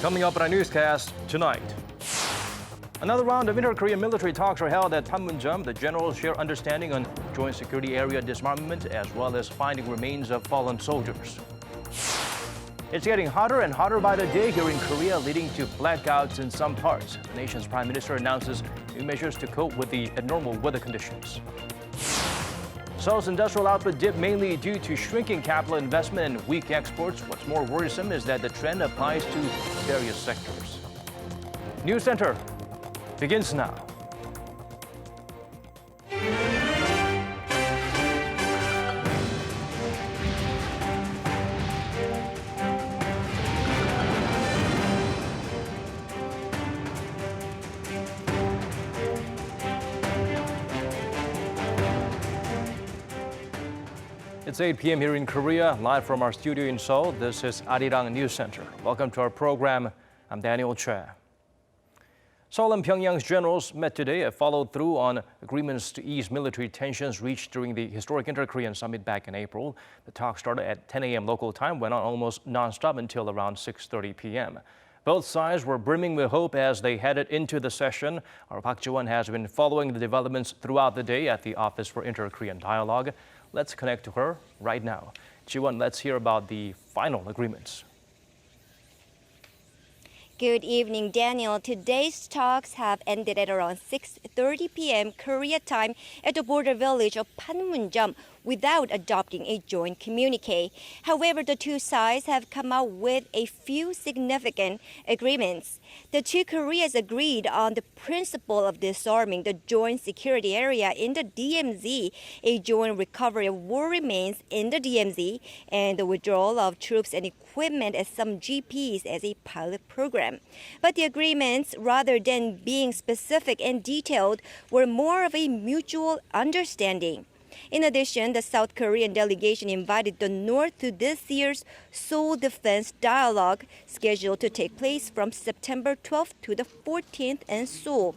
Coming up in our newscast tonight. Another round of inter-Korean military talks are held at Panmunjom. The generals share understanding on joint security area disarmament as well as finding remains of fallen soldiers. It's getting hotter and hotter by the day here in Korea, leading to blackouts in some parts. The nation's prime minister announces new measures to cope with the abnormal weather conditions. Seoul's industrial output dipped mainly due to shrinking capital investment and weak exports. What's more worrisome is that the trend applies to various sectors. NEWSCENTER begins now. It's 8 p.m. here in Korea, live from our studio in Seoul. This is Arirang News Center. Welcome to our program. I'm Daniel Che. Seoul and Pyongyang's generals met today and followed through on agreements to ease military tensions reached during the historic inter-Korean summit back in April. The talks started at 10 a.m. local time, went on almost non-stop until around 6:30 p.m. Both sides were brimming with hope as they headed into the session. Our Park Ji-won has been following the developments throughout the day at the Office for Inter-Korean Dialogue. Let's connect to her right now. Ji-won, let's hear about the final agreements. Good evening, Daniel. Today's talks have ended at around 6:30 p.m. Korea time at the border village of Panmunjom without adopting a joint communique. However, the two sides have come out with a few significant agreements. The two Koreas agreed on the principle of disarming the joint security area in the DMZ, a joint recovery of war remains in the DMZ, and the withdrawal of troops and equipment at some GPs as a pilot program. But the agreements, rather than being specific and detailed, were more of a mutual understanding. In addition, the South Korean delegation invited the North to this year's Seoul Defense Dialogue, scheduled to take place from September 12th to the 14th in Seoul.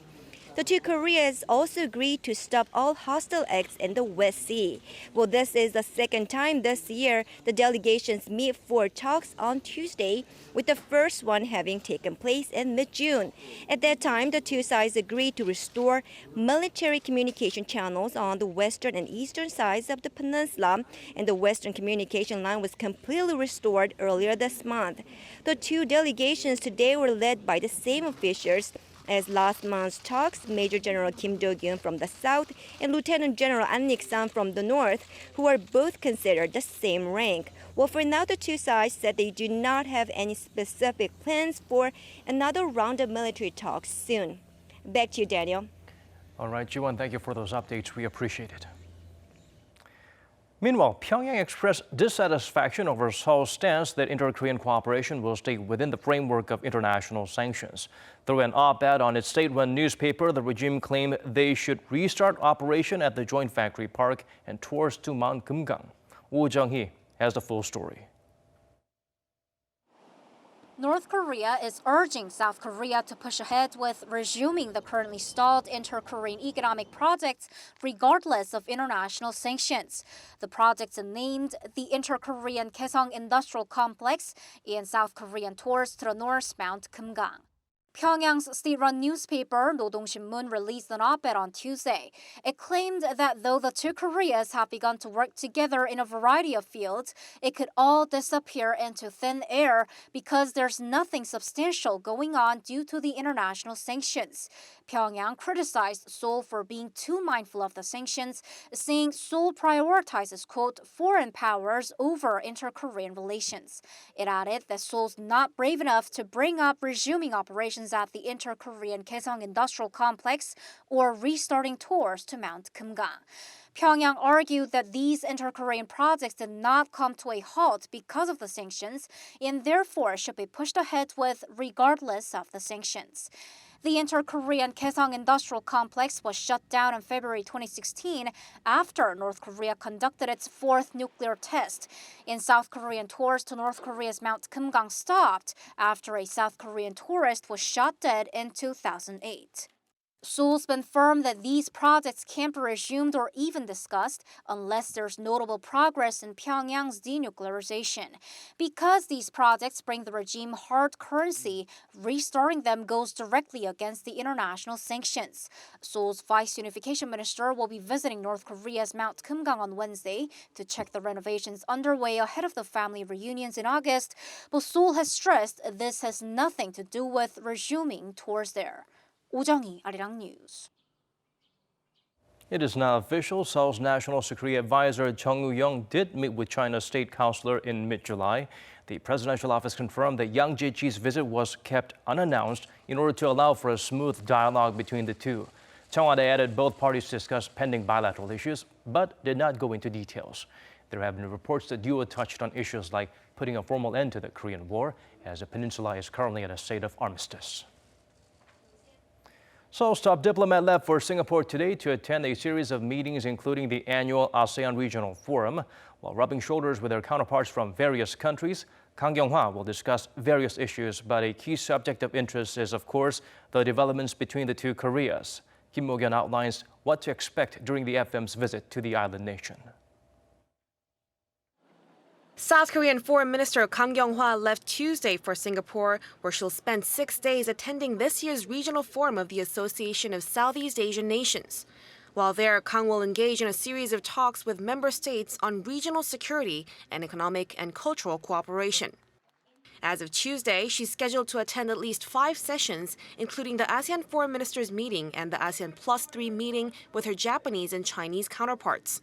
The two Koreas also agreed to stop all hostile acts in the West Sea. Well, this is the second time this year the delegations meet for talks on Tuesday, with the first one having taken place in mid-June. At that time, the two sides agreed to restore military communication channels on the western and eastern sides of the peninsula, and the western communication line was completely restored earlier this month. The two delegations today were led by the same officials as last month's talks. Major General Kim Do-gyun from the south and Lieutenant General An Ik-san from the north, who are both considered the same rank. Well, for now, the two sides said they do not have any specific plans for another round of military talks soon. Back to you, Daniel. All right, Ji-won, thank you for those updates. We appreciate it. Meanwhile, Pyongyang expressed dissatisfaction over Seoul's stance that inter-Korean cooperation will stay within the framework of international sanctions. Through an op-ed on its state-run newspaper, the regime claimed they should restart operation at the joint factory park and tours to Mount Kumgang. Woo Jung-hee has the full story. North Korea is urging South Korea to push ahead with resuming the currently stalled inter-Korean economic projects regardless of international sanctions. The projects are named the Inter-Korean Kaesong Industrial Complex and South Korean tours to the North Mount Kumgang. Pyongyang's state-run newspaper, Rodong-Sinmun, released an op-ed on Tuesday. It claimed that though the two Koreas have begun to work together in a variety of fields, it could all disappear into thin air because there's nothing substantial going on due to the international sanctions. Pyongyang criticized Seoul for being too mindful of the sanctions, saying Seoul prioritizes, quote, foreign powers over inter-Korean relations. It added that Seoul's not brave enough to bring up resuming operations at the Inter-Korean Kaesong Industrial Complex or restarting tours to Mount Kumgang. Pyongyang argued that these inter-Korean projects did not come to a halt because of the sanctions and therefore should be pushed ahead with regardless of the sanctions. The Inter-Korean Kaesong Industrial Complex was shut down in February 2016 after North Korea conducted its fourth nuclear test. And South Korean tours to North Korea's Mount Kumgang stopped after a South Korean tourist was shot dead in 2008. Seoul's been firm that these projects can't be resumed or even discussed unless there's notable progress in Pyongyang's denuclearization. Because these projects bring the regime hard currency, restarting them goes directly against the international sanctions. Seoul's Vice Unification Minister will be visiting North Korea's Mount Kumgang on Wednesday to check the renovations underway ahead of the family reunions in August, but Seoul has stressed this has nothing to do with resuming tours there. 오정희, Arirang News. It is now official. Seoul's National Security Advisor Chung Woo-young did meet with China's State Counselor in mid-July. The presidential office confirmed that Yang Jiechi's visit was kept unannounced in order to allow for a smooth dialogue between the two. Cheong added both parties discussed pending bilateral issues, but did not go into details. There have been reports that duo touched on issues like putting a formal end to the Korean War, as the peninsula is currently at a state of armistice. Seoul's top diplomat left for Singapore today to attend a series of meetings, including the annual ASEAN Regional Forum. While rubbing shoulders with their counterparts from various countries, Kang Kyung-hwa will discuss various issues, but a key subject of interest is, of course, the developments between the two Koreas. Kim Mo-kyun outlines what to expect during the FM's visit to the island nation. South Korean Foreign Minister Kang Kyung-hwa left Tuesday for Singapore, where she'll spend 6 days attending this year's regional forum of the Association of Southeast Asian Nations. While there, Kang will engage in a series of talks with member states on regional security and economic and cultural cooperation. As of Tuesday, she's scheduled to attend at least 5 sessions, including the ASEAN Foreign Ministers meeting and the ASEAN Plus 3 meeting with her Japanese and Chinese counterparts.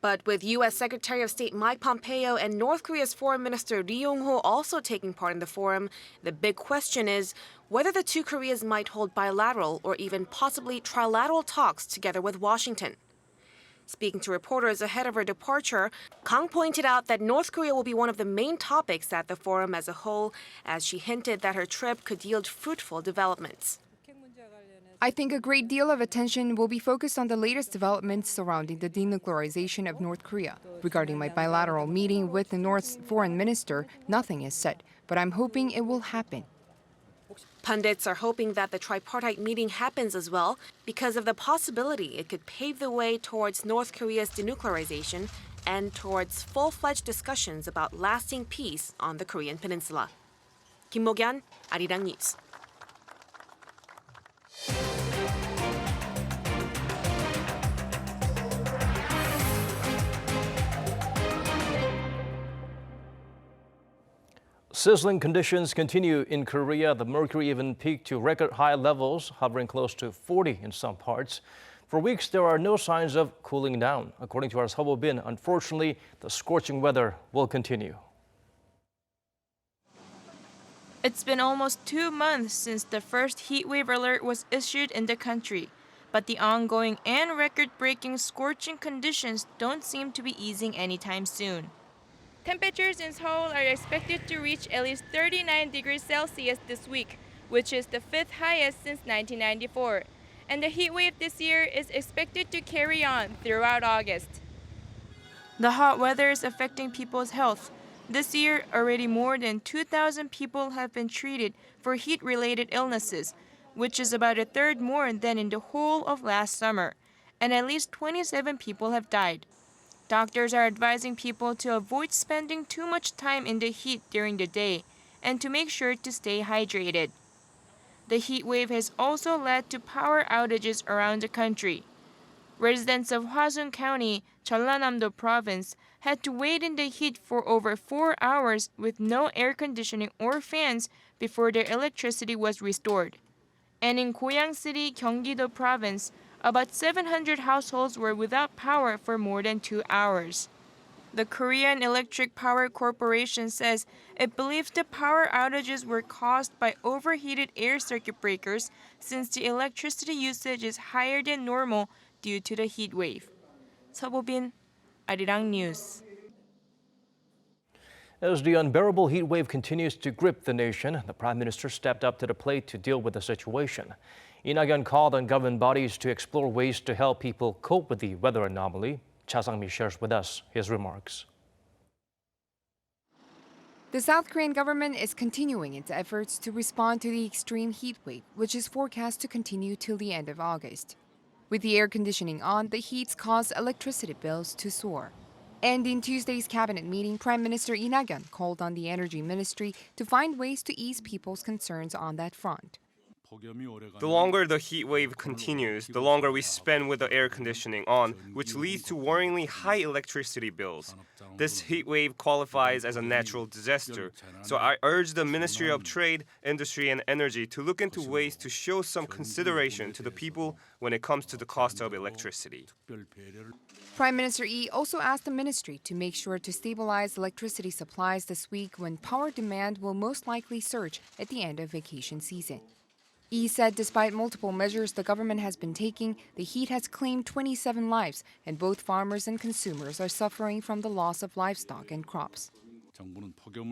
But with U.S. Secretary of State Mike Pompeo and North Korea's Foreign Minister Ri Yong-ho also taking part in the forum, the big question is whether the two Koreas might hold bilateral or even possibly trilateral talks together with Washington. Speaking to reporters ahead of her departure, Kang pointed out that North Korea will be one of the main topics at the forum as a whole, as she hinted that her trip could yield fruitful developments. I think a great deal of attention will be focused on the latest developments surrounding the denuclearization of North Korea. Regarding my bilateral meeting with the North's foreign minister, nothing is said, but I'm hoping it will happen. Pundits are hoping that the tripartite meeting happens as well because of the possibility it could pave the way towards North Korea's denuclearization and towards full-fledged discussions about lasting peace on the Korean peninsula. Kim Mo-kyun, Arirang News. Sizzling conditions continue in Korea. The mercury even peaked to record high levels, hovering close to 40 in some parts. For weeks, there are no signs of cooling down. According to our Seo Bin, unfortunately, the scorching weather will continue. It's been almost 2 months since the first heatwave alert was issued in the country, but the ongoing and record-breaking scorching conditions don't seem to be easing anytime soon. Temperatures in Seoul are expected to reach at least 39 degrees Celsius this week, which is the 5th highest since 1994. And the heat wave this year is expected to carry on throughout August. The hot weather is affecting people's health. This year, already more than 2,000 people have been treated for heat-related illnesses, which is about a third more than in the whole of last summer, and at least 27 people have died. Doctors are advising people to avoid spending too much time in the heat during the day and to make sure to stay hydrated. The heat wave has also led to power outages around the country. Residents of Hwasun County, Jeollanam-do Province, had to wait in the heat for over 4 hours with no air conditioning or fans before their electricity was restored. And in Goyang City, Gyeonggi-do Province, about 700 households were without power for more than 2 hours. The Korean Electric Power Corporation says it believes the power outages were caused by overheated air circuit breakers since the electricity usage is higher than normal due to the heat wave. Seo Bin, Arirang News. As the unbearable heat wave continues to grip the nation, the Prime Minister stepped up to the plate to deal with the situation. Lee Nak-yeon called on government bodies to explore ways to help people cope with the weather anomaly. Cha Sang-mi shares with us his remarks. The South Korean government is continuing its efforts to respond to the extreme heat wave, which is forecast to continue till the end of August. With the air conditioning on, the heat's caused electricity bills to soar. And in Tuesday's cabinet meeting, Prime Minister Lee Na-kyun called on the Energy Ministry to find ways to ease people's concerns on that front. The longer the heat wave continues, the longer we spend with the air conditioning on, which leads to worryingly high electricity bills. This heat wave qualifies as a natural disaster, so I urge the Ministry of Trade, Industry and Energy to look into ways to show some consideration to the people when it comes to the cost of electricity. Prime Minister Lee also asked the ministry to make sure to stabilize electricity supplies this week when power demand will most likely surge at the end of vacation season. Lee said despite multiple measures the government has been taking, the heat has claimed 27 lives, and both farmers and consumers are suffering from the loss of livestock and crops.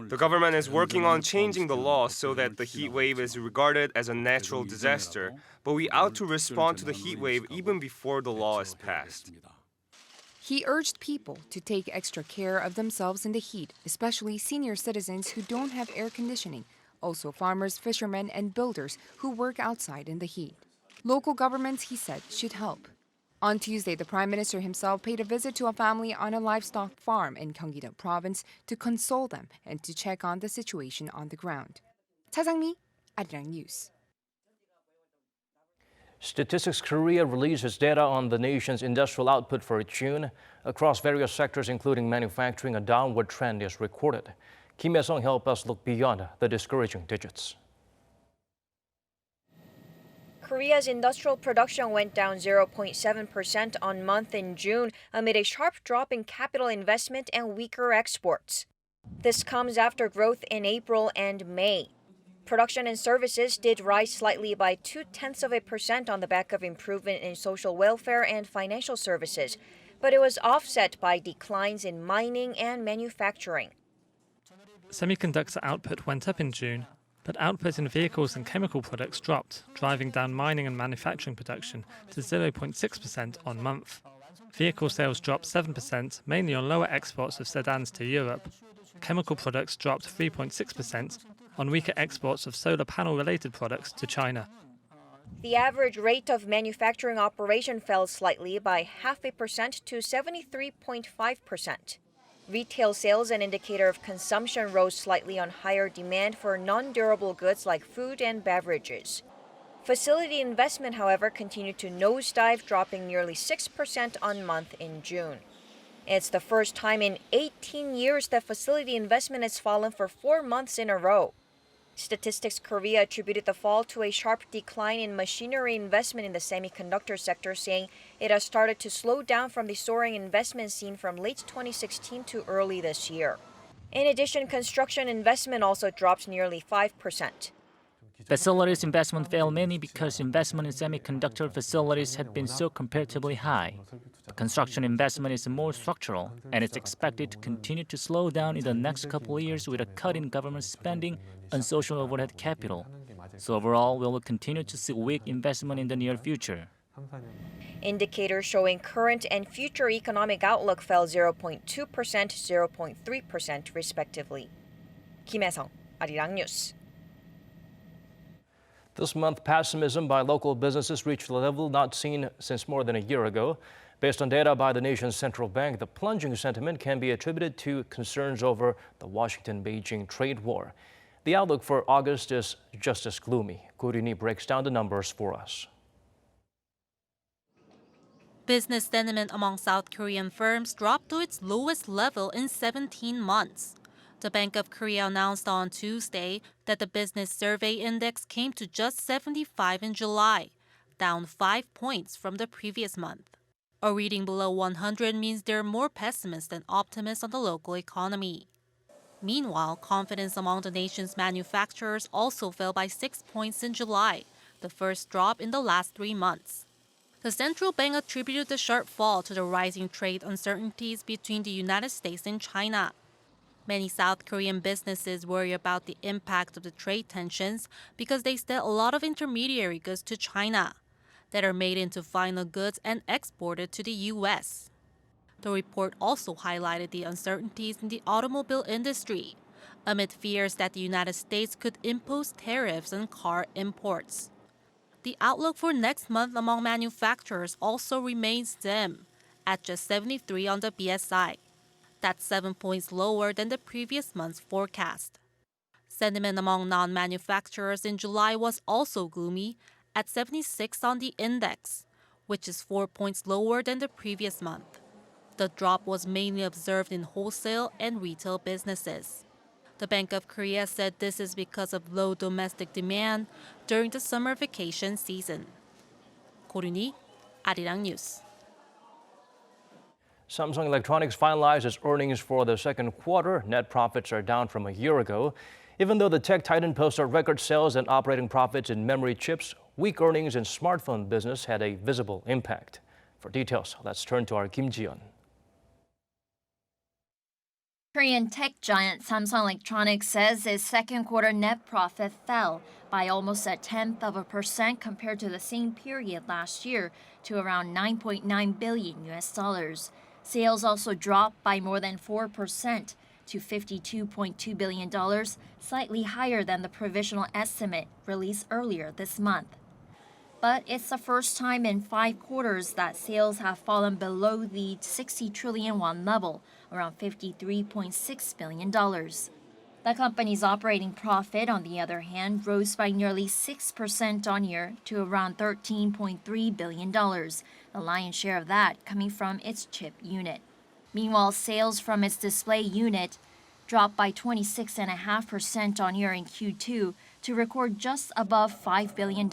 The government is working on changing the law so that the heat wave is regarded as a natural disaster, but we ought to respond to the heat wave even before the law is passed. He urged people to take extra care of themselves in the heat, especially senior citizens who don't have air conditioning, also farmers, fishermen, and builders who work outside in the heat. Local governments, he said, should help. On Tuesday, the Prime Minister himself paid a visit to a family on a livestock farm in Gyeonggi-do Province to console them and to check on the situation on the ground. Cha Sang-mi, Arirang News. Statistics Korea releases data on the nation's industrial output for June. Across various sectors, including manufacturing, a downward trend is recorded. Kim Hye-sung help us look beyond the discouraging digits. Korea's industrial production went down 0.7% on month in June amid a sharp drop in capital investment and weaker exports. This comes after growth in April and May. Production and services did rise slightly by 0.2% on the back of improvement in social welfare and financial services, but it was offset by declines in mining and manufacturing. Semiconductor output went up in June, but output in vehicles and chemical products dropped, driving down mining and manufacturing production to 0.6% on month. Vehicle sales dropped 7%, mainly on lower exports of sedans to Europe. Chemical products dropped 3.6% on weaker exports of solar panel-related products to China. The average rate of manufacturing operation fell slightly by 0.5% to 73.5%. Retail sales, an indicator of consumption, rose slightly on higher demand for non-durable goods like food and beverages. Facility investment, however, continued to nosedive, dropping nearly 6% on month in June. It's the first time in 18 years that facility investment has fallen for 4 months in a row. Statistics Korea attributed the fall to a sharp decline in machinery investment in the semiconductor sector, saying it has started to slow down from the soaring investment seen from late 2016 to early this year. In addition, construction investment also dropped nearly 5%. Facilities investment fell mainly because investment in semiconductor facilities had been so comparatively high. The construction investment is more structural, and it's expected to continue to slow down in the next couple of years with a cut in government spending on social overhead capital. So overall, we will continue to see weak investment in the near future. Indicators showing current and future economic outlook fell 0.2%, 0.3% respectively. Kim Hye-sung, Arirang News. This month, pessimism by local businesses reached a level not seen since more than a year ago. Based on data by the nation's central bank, the plunging sentiment can be attributed to concerns over the Washington-Beijing trade war. The outlook for August is just as gloomy. Go Rin-hee breaks down the numbers for us. Business sentiment among South Korean firms dropped to its lowest level in 17 months. The Bank of Korea announced on Tuesday that the business survey index came to just 75 in July, down 5 points from the previous month. A reading below 100 means they're more pessimist than optimist on the local economy. Meanwhile, confidence among the nation's manufacturers also fell by 6 points in July, the first drop in the last 3 months. The central bank attributed the sharp fall to the rising trade uncertainties between the United States and China. Many South Korean businesses worry about the impact of the trade tensions because they sell a lot of intermediary goods to China that are made into final goods and exported to the U.S. The report also highlighted the uncertainties in the automobile industry, amid fears that the United States could impose tariffs on car imports. The outlook for next month among manufacturers also remains dim, at just 73 on the BSI. That's 7 points lower than the previous month's forecast. Sentiment among non-manufacturers in July was also gloomy, at 76 on the index, which is 4 points lower than the previous month. The drop was mainly observed in wholesale and retail businesses. The Bank of Korea said this is because of low domestic demand during the summer vacation season. 고륜이 Arirang News. Samsung Electronics finalized its earnings for the second quarter. Net profits are down from a year ago. Even though the tech titan posted record sales and operating profits in memory chips, weak earnings in smartphone business had a visible impact. For details, let's turn to our Kim Ji-yeon. Korean tech giant Samsung Electronics says its second quarter net profit fell by almost 0.1% compared to the same period last year to around $9.9 billion. Sales also dropped by more than 4% to $52.2 billion, slightly higher than the provisional estimate released earlier this month. But it's the first time in 5 quarters that sales have fallen below the 60 trillion won level, around $53.6 billion. The company's operating profit, on the other hand, rose by nearly 6% on year to around $13.3 billion, the lion's share of that coming from its chip unit. Meanwhile, sales from its display unit dropped by 26.5% on year in Q2 to record just above $5 billion,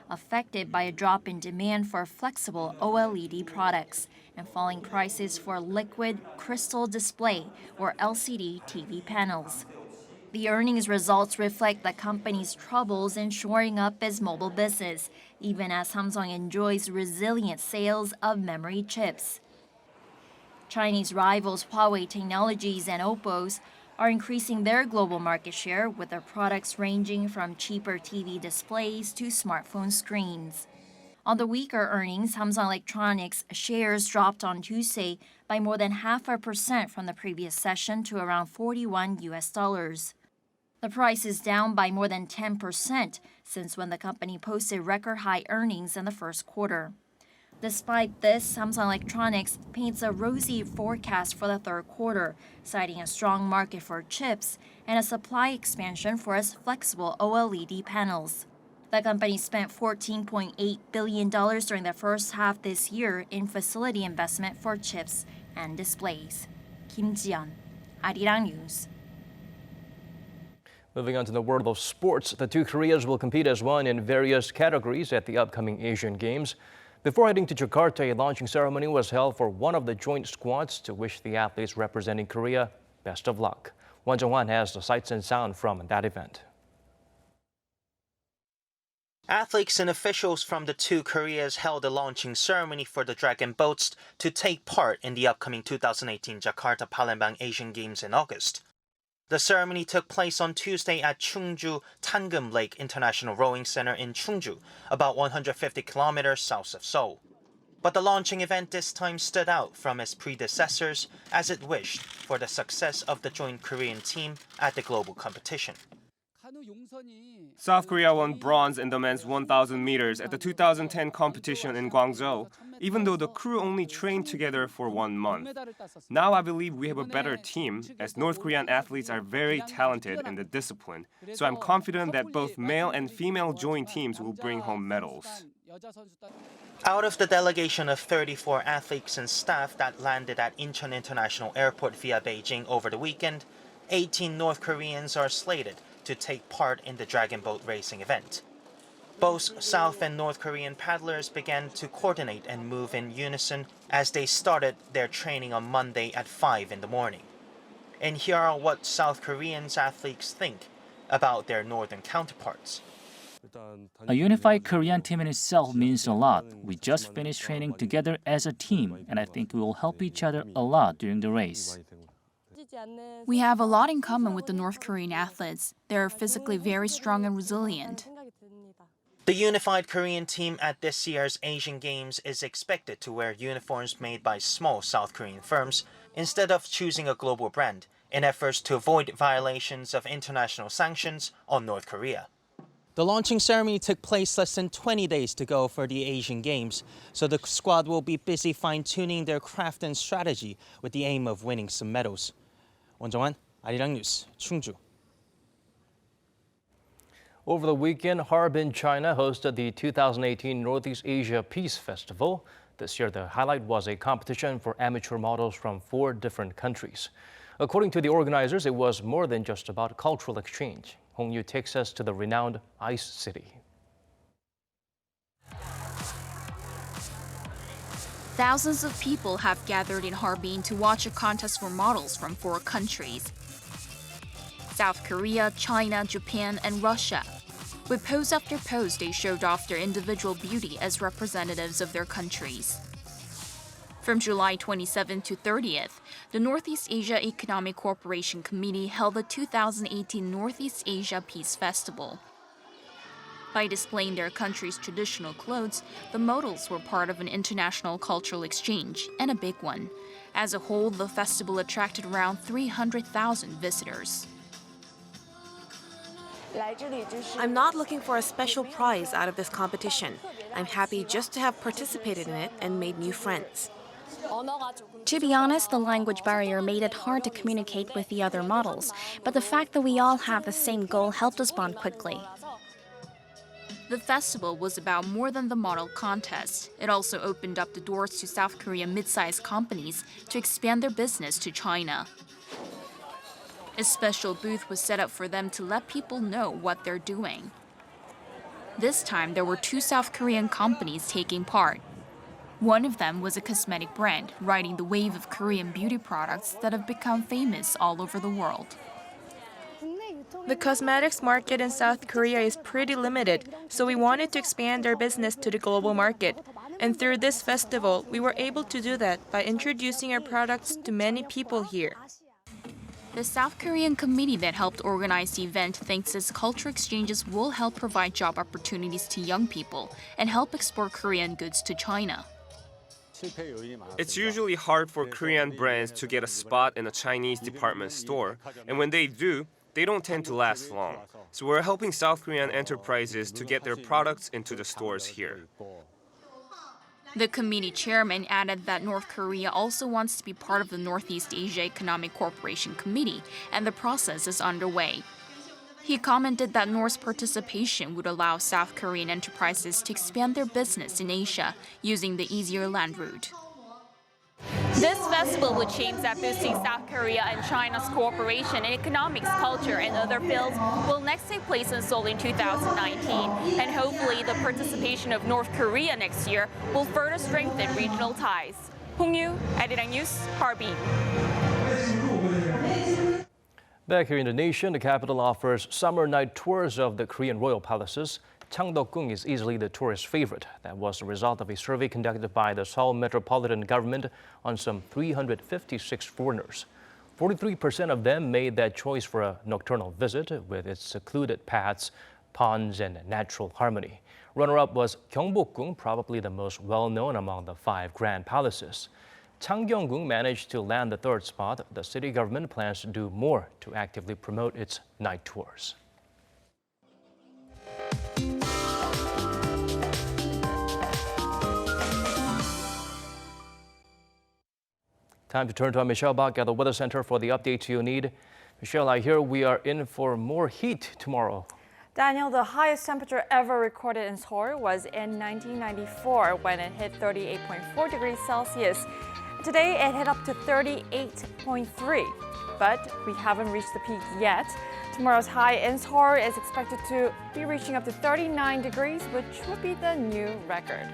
affected by a drop in demand for flexible OLED products and falling prices for liquid crystal display or LCD TV panels. The earnings results reflect the company's troubles in shoring up its mobile business, even as Samsung enjoys resilient sales of memory chips. Chinese rivals Huawei Technologies and Oppo's are increasing their global market share with their products ranging from cheaper TV displays to smartphone screens. On the weaker earnings, Samsung Electronics shares dropped on Tuesday by more than 0.5% from the previous session to around $41. The price is down by more than 10% since when the company posted record high earnings in the first quarter. Despite this, Samsung Electronics paints a rosy forecast for the third quarter, citing a strong market for chips and a supply expansion for its flexible OLED panels. The company spent $14.8 billion during the first half this year in facility investment for chips and displays. Kim Ji-yeon, Arirang News. Moving on to the world of sports, the two Koreas will compete as one in various categories at the upcoming Asian Games. Before heading to Jakarta, a launching ceremony was held for one of the joint squads to wish the athletes representing Korea best of luck. Won Jung-hwan has the sights and sound from that event. Athletes and officials from the two Koreas held a launching ceremony for the Dragon boats to take part in the upcoming 2018 Jakarta Palembang Asian Games in August. The ceremony took place on Tuesday at Chungju Tangum Lake International Rowing Center in Chungju, about 150 kilometers south of Seoul. But the launching event this time stood out from its predecessors as it wished for the success of the joint Korean team at the global competition. South Korea won bronze in the men's 1,000 meters at the 2010 competition in Guangzhou, even though the crew only trained together for 1 month. Now I believe we have a better team, as North Korean athletes are very talented in the discipline, so I'm confident that both male and female joint teams will bring home medals. Out of the delegation of 34 athletes and staff that landed at Incheon International Airport via Beijing over the weekend, 18 North Koreans are slated to take part in the Dragon boat racing event. Both South and North Korean paddlers began to coordinate and move in unison as they started their training on Monday at 5 in the morning. And here are what South Korean athletes think about their northern counterparts. A unified Korean team in itself means a lot. We just finished training together as a team, and I think we will help each other a lot during the race. We have a lot in common with the North Korean athletes. They're physically very strong and resilient. The unified Korean team at this year's Asian Games is expected to wear uniforms made by small South Korean firms instead of choosing a global brand in efforts to avoid violations of international sanctions on North Korea. The launching ceremony took place less than 20 days to go for the Asian Games, so the squad will be busy fine-tuning their craft and strategy with the aim of winning some medals. 원정환, 아리랑 뉴스, 충주. Over the weekend, Harbin, China hosted the 2018 Northeast Asia Peace Festival. This year, the highlight was a competition for amateur models from 4 different countries. According to the organizers, it was more than just about cultural exchange. Hong Yu takes us to the renowned Ice City. Thousands of people have gathered in Harbin to watch a contest for models from 4 countries: South Korea, China, Japan, and Russia. With pose after pose, they showed off their individual beauty as representatives of their countries. From July 27th to 30th, the Northeast Asia Economic Cooperation Committee held the 2018 Northeast Asia Peace Festival. By displaying their country's traditional clothes, the models were part of an international cultural exchange, and a big one. As a whole, the festival attracted around 300,000 visitors. I'm not looking for a special prize out of this competition. I'm happy just to have participated in it and made new friends. To be honest, the language barrier made it hard to communicate with the other models, but the fact that we all have the same goal helped us bond quickly. The festival was about more than the model contest. It also opened up the doors to South Korean mid-sized companies to expand their business to China. A special booth was set up for them to let people know what they're doing. This time, there were 2 South Korean companies taking part. One of them was a cosmetic brand, riding the wave of Korean beauty products that have become famous all over the world. The cosmetics market in South Korea is pretty limited, so we wanted to expand our business to the global market. And through this festival, we were able to do that by introducing our products to many people here. The South Korean committee that helped organize the event thinks its cultural exchanges will help provide job opportunities to young people and help export Korean goods to China. It's usually hard for Korean brands to get a spot in a Chinese department store, and when they do, they don't tend to last long. So we're helping South Korean enterprises to get their products into the stores here. The committee chairman added that North Korea also wants to be part of the Northeast Asia Economic Cooperation Committee, and the process is underway. He commented that North's participation would allow South Korean enterprises to expand their business in Asia using the easier land route. This festival, which aims at boosting South Korea and China's cooperation in economics, culture, and other fields, will next take place in Seoul in 2019. And hopefully, the participation of North Korea next year will further strengthen regional ties. Hong Yu, Arirang News, Harbin. Back here in the nation, the capital offers summer night tours of the Korean royal palaces. Changdeokgung is easily the tourist favorite. That was the result of a survey conducted by the Seoul metropolitan government on some 356 foreigners. 43% of them made that choice for a nocturnal visit with its secluded paths, ponds, and natural harmony. Runner-up was Gyeongbokgung, probably the most well-known among the 5 grand palaces. Changdeokgung managed to land the 3rd spot. The city government plans to do more to actively promote its night tours. Time to turn to Michelle Bach at the Weather Center for the updates you need. Michelle, I hear we are in for more heat tomorrow. Daniel, the highest temperature ever recorded in Seoul was in 1994 when it hit 38.4 degrees Celsius. Today it hit up to 38.3, but we haven't reached the peak yet. Tomorrow's high in Seoul is expected to be reaching up to 39 degrees, which would be the new record.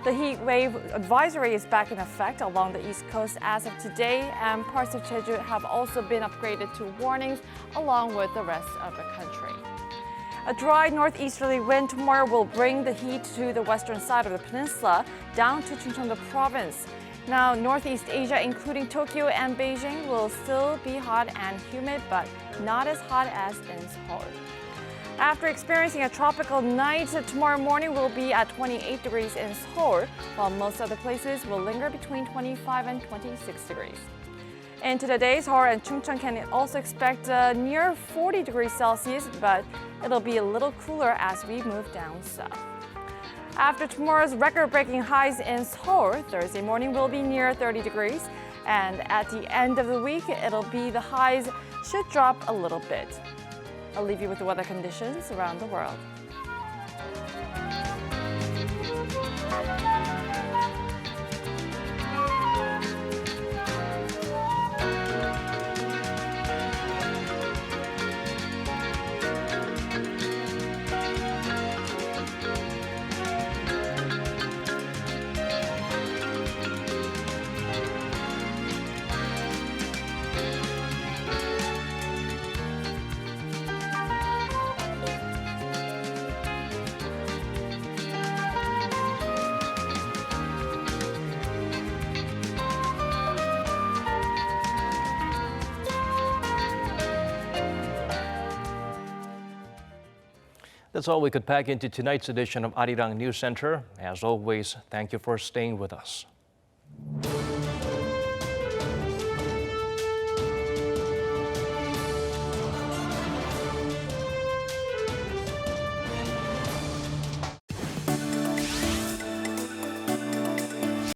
The heat wave advisory is back in effect along the East Coast as of today, and parts of Jeju have also been upgraded to warnings along with the rest of the country. A dry northeasterly wind tomorrow will bring the heat to the western side of the peninsula down to Chungcheong province. Now, Northeast Asia, including Tokyo and Beijing, will still be hot and humid, but not as hot as in Seoul. After experiencing a tropical night, tomorrow morning will be at 28 degrees in Seoul, while most other places will linger between 25 and 26 degrees. Into the day, Seoul and Chungcheong can also expect near 40 degrees Celsius, but it'll be a little cooler as we move down south. After tomorrow's record-breaking highs in Seoul, Thursday morning will be near 30 degrees. And at the end of the week, the highs should drop a little bit. I'll leave you with the weather conditions around the world. That's all we could pack into tonight's edition of Arirang News Center. As always, thank you for staying with us.